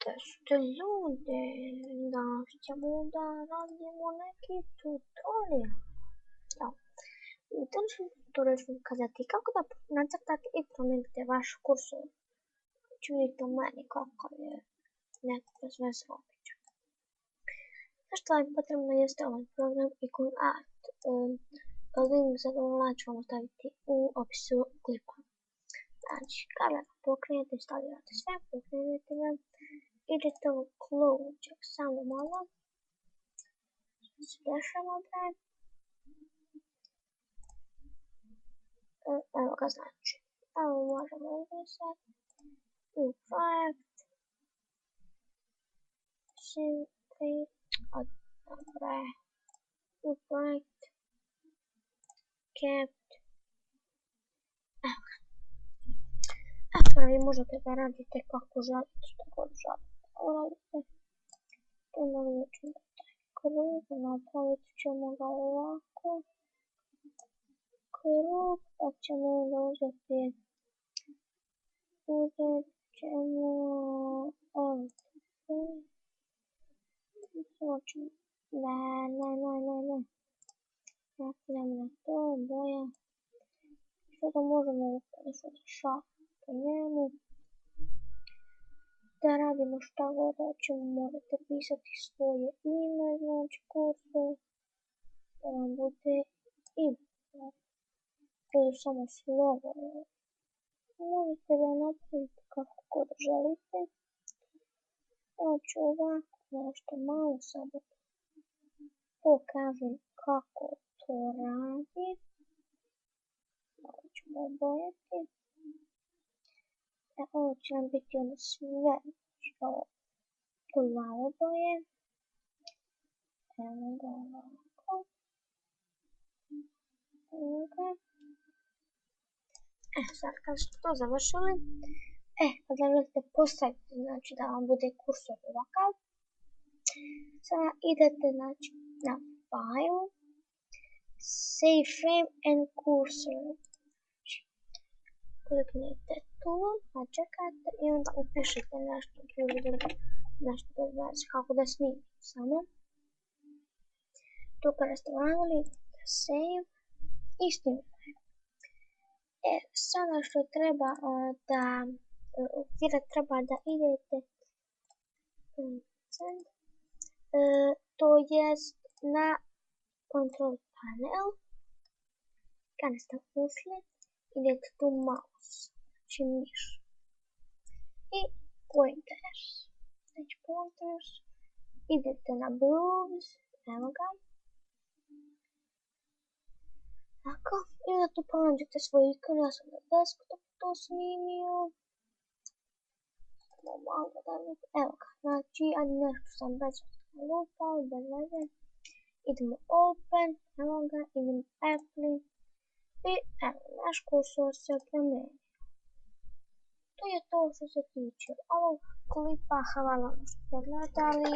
Teste ljudi, danas ćemo da radimo neki tutorial. U današnjem tutorialu ću vam kazati kako da nacrtate i promijenite vaš kursor. Vidite meni kako je nekako sve se običa. Što vam potrebno jeste ovaj program Icon Art. Link za download ću vam ostaviti u opisu klipa. Znači, kada ga pokrenete, stavljate sve, pokrenete ga, idete u clone, čak samo malo, što se dešava ovdje. Evo ga znači, evo možemo izbrisati, u projekt, dobre, u projekt, kept, evo ga. Sada vi možete da radite kako želite, što god želite. Radite, napravit ćemo taj krug, napravit ćemo ga ovako. Krug, pa ćemo onda uzeti, ne, napravimo na to, boja. Sada možemo nešto da šalim po njemu. Da radimo šta god hoćemo, morate pisati svoje ime, znači kursor, da vam bude ime. Ili samo slovo. Možete da napravite kako god želite. Znači ovako nešto malo samo pokažem kako to radi. Malo ćemo obojati. Ovo će nam biti ono sve što plave boje. Evo ga ovako. Sad kad ste to završili, kada želite postaviti, znači da vam bude kursor ovakav, sada idete znači na file, save frame and cursor. Kliknite tu, pa čekate i onda upišite nešto bez veze, kako da snimite samo. Tu kada ste uradili, save i snimite. Sada što treba da idete to jest na control panel. Kada ste ušli, idete tu mouse, znači miš. I pointers. Znači pointers. Idete na browse, evo ga. Tako, i onda tu pronađete svoj ikon, ja sam na desktopu to snimio. Samo malo da vidite, evo ga, znači, a nešto sam bez lupao, bez veze. Idemo open, evo ga, idemo apply. I evo, naš kursor se promijenio. To je to što se tiče ovog klipa, hvala vam što ste gledali.